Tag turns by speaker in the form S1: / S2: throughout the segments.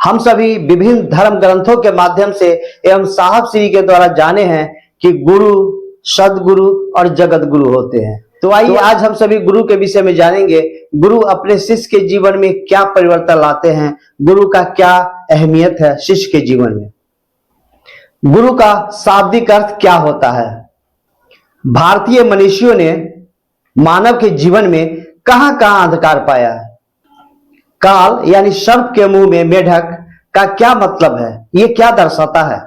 S1: हम सभी विभिन्न धर्म ग्रंथों के माध्यम से एवं साहब श्री के द्वारा जाने हैं कि गुरु, सदगुरु और जगत गुरु होते हैं। तो आइए आज हम सभी गुरु के विषय में जानेंगे। गुरु अपने शिष्य के जीवन में क्या परिवर्तन लाते हैं, गुरु का क्या अहमियत है शिष्य के जीवन में। गुरु का शाब्दिक अर्थ क्या होता है। भारतीय मनीषियों ने मानव के जीवन में कहां कहां अंधकार पाया है। काल यानी सर्प के मुंह में मेढक का क्या मतलब है, यह क्या दर्शाता है।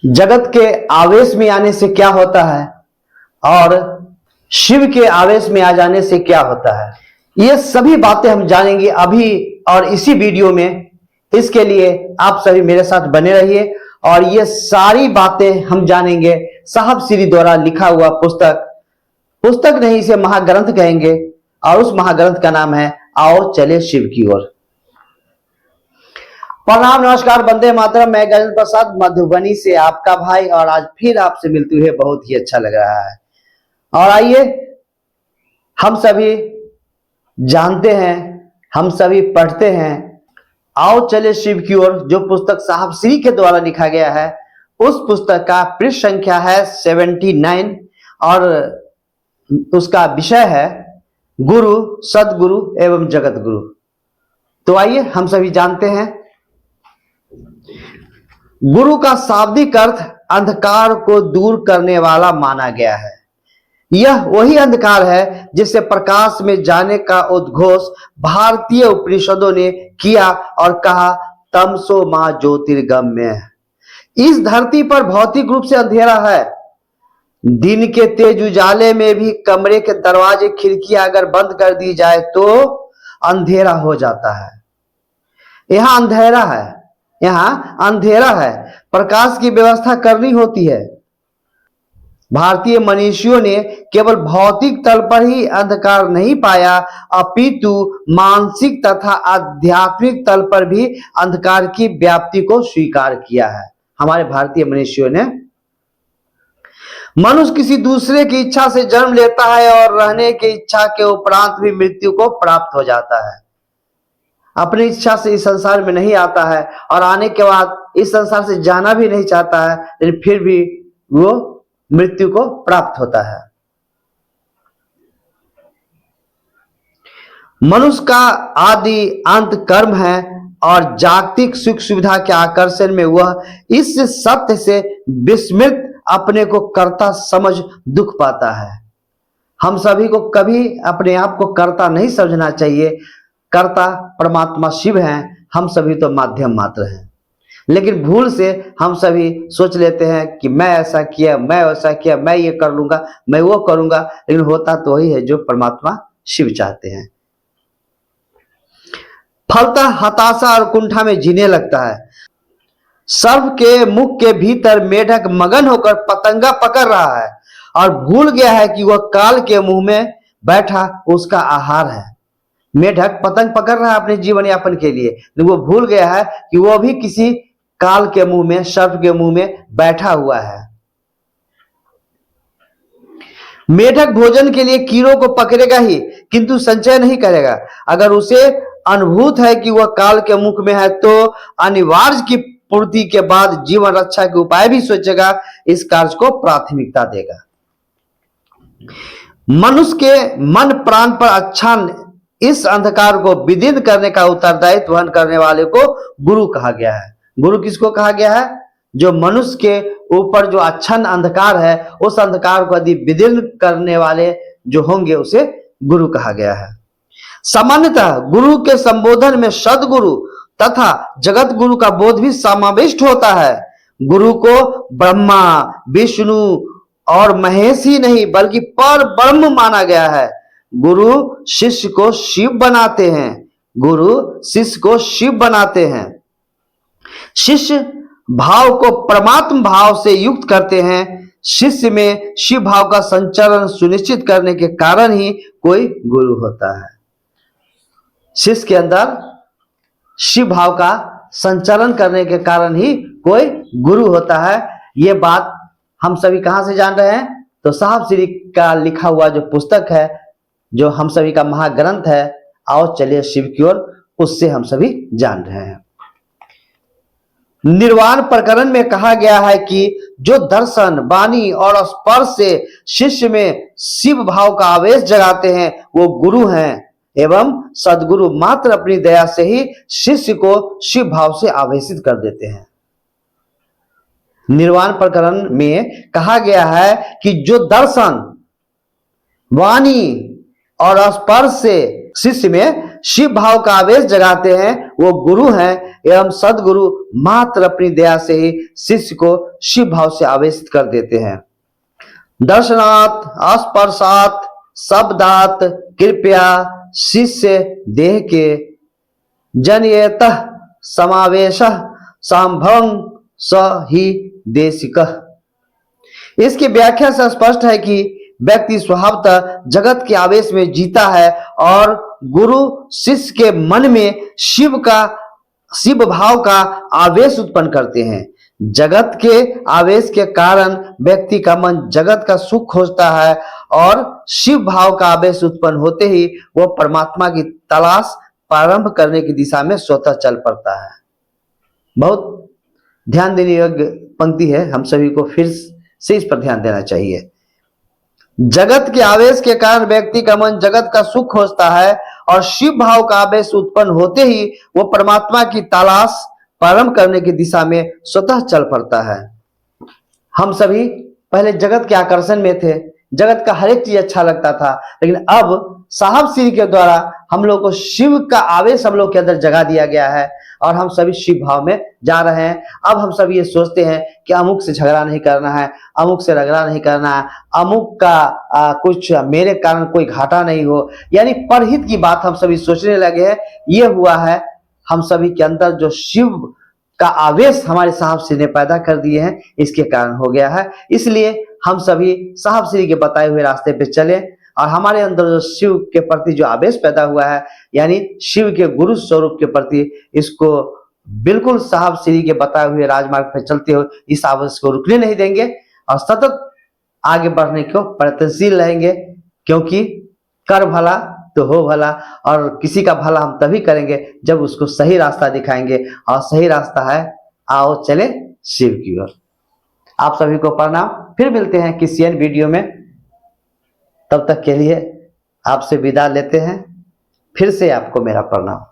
S1: जगत के आवेश में आने से क्या होता है और शिव के आवेश में आ जाने से क्या होता है, ये सभी बातें हम जानेंगे अभी और इसी वीडियो में। इसके लिए आप सभी मेरे साथ बने रहिए और ये सारी बातें हम जानेंगे साहब श्री द्वारा लिखा हुआ पुस्तक नहीं, इसे महाग्रंथ कहेंगे और उस महाग्रंथ का नाम है आओ चले शिव की ओर। प्रणाम, नमस्कार, वंदे मातरम। मैं गजेंद्र प्रसाद मधुबनी से आपका भाई, और आज फिर आपसे मिलते हुए बहुत ही अच्छा लग रहा है। और आइए हम सभी जानते हैं, हम सभी पढ़ते हैं आओ चले शिव की ओर, जो पुस्तक साहब श्री के द्वारा लिखा गया है। उस पुस्तक का पृष्ठ संख्या है 79 और उसका विषय है गुरु, सदगुरु एवं जगत गुरु। तो आइए हम सभी जानते हैं। गुरु का शाब्दिक अर्थ अंधकार को दूर करने वाला माना गया है। यह वही अंधकार है जिससे प्रकाश में जाने का उद्घोष भारतीय उपनिषदों ने किया और कहा तमसो मां ज्योतिर्गम्य। इस धरती पर भौतिक रूप से अंधेरा है। दिन के तेज उजाले में भी कमरे के दरवाजे खिड़कियां अगर बंद कर दी जाए तो अंधेरा हो जाता है। यहां अंधेरा है, यहां अंधेरा है, प्रकाश की व्यवस्था करनी होती है। भारतीय मनीषियों ने केवल भौतिक तल पर ही अंधकार नहीं पाया, अपितु मानसिक तथा आध्यात्मिक तल पर भी अंधकार की व्याप्ति को स्वीकार किया है। हमारे भारतीय मनीषियों ने, मनुष्य किसी दूसरे की इच्छा से जन्म लेता है और रहने की इच्छा के उपरांत भी मृत्यु को प्राप्त हो जाता है। अपनी इच्छा से इस संसार में नहीं आता है और आने के बाद इस संसार से जाना भी नहीं चाहता है, लेकिन फिर भी वो मृत्यु को प्राप्त होता है। मनुष्य का आदि अंत कर्म है और जागतिक सुख सुविधा के आकर्षण में वह इस सत्य से विस्मृत अपने को कर्ता समझ दुख पाता है। हम सभी को कभी अपने आप को कर्ता नहीं समझना चाहिए। कर्ता परमात्मा शिव हैं, हम सभी तो माध्यम मात्र हैं। लेकिन भूल से हम सभी सोच लेते हैं कि मैं ऐसा किया, मैं वैसा किया, मैं ये कर लूंगा, मैं वो करूंगा, लेकिन होता तो वही है जो परमात्मा शिव चाहते हैं। फलतः हताशा और कुंठा में जीने लगता है। सर्प के मुख के भीतर मेढक मगन होकर पतंगा पकड़ रहा है और भूल गया है कि वह काल के मुंह में बैठा उसका आहार है। मेढक पतंग पकड़ रहा है अपने जीवन यापन के लिए, लेकिन वो भूल गया है कि वह भी किसी काल के मुंह में, सर्प के मुंह में बैठा हुआ है। मेढक भोजन के लिए कीड़ों को पकड़ेगा ही, किंतु संचय नहीं करेगा। अगर उसे अनुभूत है कि वह काल के मुख में है तो अनिवार्य की पूर्ति के बाद जीवन रक्षा के उपाय भी सोचेगा, इस कार्य को प्राथमिकता देगा। मनुष्य के मन प्राण पर अच्छा इस अंधकार को विदीर्ण करने का उत्तरदायित्व वहन करने वाले को गुरु कहा गया है। गुरु किसको कहा गया है? जो मनुष्य के ऊपर जो अच्छन अंधकार है, उस अंधकार को यदि विदीर्ण करने वाले जो होंगे उसे गुरु कहा गया है। सामान्यतः गुरु के संबोधन में सदगुरु तथा जगत गुरु का बोध भी समाविष्ट होता है। गुरु को ब्रह्मा, विष्णु और महेश ही नहीं बल्कि पर ब्रह्म माना गया है। गुरु शिष्य को शिव बनाते हैं, गुरु शिष्य को शिव बनाते हैं। शिष्य भाव को परमात्म भाव से युक्त करते हैं। शिष्य में शिव भाव का संचरण सुनिश्चित करने के कारण ही कोई गुरु होता है। शिष्य के अंदर शिव भाव का संचरण करने के कारण ही कोई गुरु होता है। ये बात हम सभी कहां से जान रहे हैं? तो साहब श्री का लिखा हुआ जो पुस्तक है, जो हम सभी का महाग्रंथ है आओ चलिए शिव की ओर, उससे हम सभी जान रहे हैं। निर्वाण प्रकरण में कहा गया है कि जो दर्शन, वाणी और स्पर्श से शिष्य में शिव भाव का आवेश जगाते हैं वो गुरु हैं एवं सद्गुरु मात्र अपनी दया से ही शिष्य को शिव भाव से आवेशित कर देते हैं। निर्वाण प्रकरण में कहा गया है कि जो दर्शन, वाणी और स्पर्श से शिष्य में शिव भाव का आवेश जगाते हैं वो गुरु हैं एवं सद्गुरु मात्र अपनी दया से ही शिष्य को शिव भाव से आवेशित कर देते हैं। दर्शनात्, स्पर्शात्, शब्दात् कृपया शिष्य देह के जनयतः समावेशः संभवं स ही देशिकः। इसकी व्याख्या से स्पष्ट है कि व्यक्ति स्वभावतः जगत के आवेश में जीता है और गुरु शिष्य के मन में शिव भाव का आवेश उत्पन्न करते हैं। जगत के आवेश के कारण व्यक्ति का मन जगत का सुख खोजता है और शिव भाव का आवेश उत्पन्न होते ही वह परमात्मा की तलाश प्रारंभ करने की दिशा में स्वतः चल पड़ता है। बहुत ध्यान देने योग्य पंक्ति है, हम सभी को फिर से इस पर ध्यान देना चाहिए। जगत के आवेश के कारण व्यक्ति का मन जगत का सुख खोजता है और शिव भाव का आवेश उत्पन्न होते ही वो परमात्मा की तलाश प्रारंभ करने की दिशा में स्वतः चल पड़ता है। हम सभी पहले जगत के आकर्षण में थे, जगत का हर एक चीज अच्छा लगता था, लेकिन अब साहब श्री के द्वारा हम लोग को शिव का आवेश हम लोग के अंदर जगा दिया गया है और हम सभी शिव भाव में जा रहे हैं। अब हम सभी ये सोचते हैं कि अमुक से झगड़ा नहीं करना है, अमुक से रगड़ा नहीं करना है, अमुक का कुछ मेरे कारण कोई घाटा नहीं हो, यानी परहित की बात हम सभी सोचने लगे हैं। ये हुआ है हम सभी के अंदर जो शिव का आवेश हमारे साहब श्री ने पैदा कर दिए हैं, इसके कारण हो गया है। इसलिए हम सभी साहब श्री के बताए हुए रास्ते पे चले और हमारे अंदर जो शिव के प्रति जो आवेश पैदा हुआ है, यानी शिव के गुरु स्वरूप के प्रति, इसको बिल्कुल साहब श्री के बताए हुए राजमार्ग पर चलते हुए इस आवेश को रुकने नहीं देंगे और सतत आगे बढ़ने को प्रयत्नशील रहेंगे, क्योंकि कर भला तो हो भला, और किसी का भला हम तभी करेंगे जब उसको सही रास्ता दिखाएंगे, और सही रास्ता है आओ चले शिव की ओर। आप सभी को प्रणाम, फिर मिलते हैं किसी अन्य वीडियो में। तब तक के लिए आपसे विदा लेते हैं। फिर से आपको मेरा प्रणाम।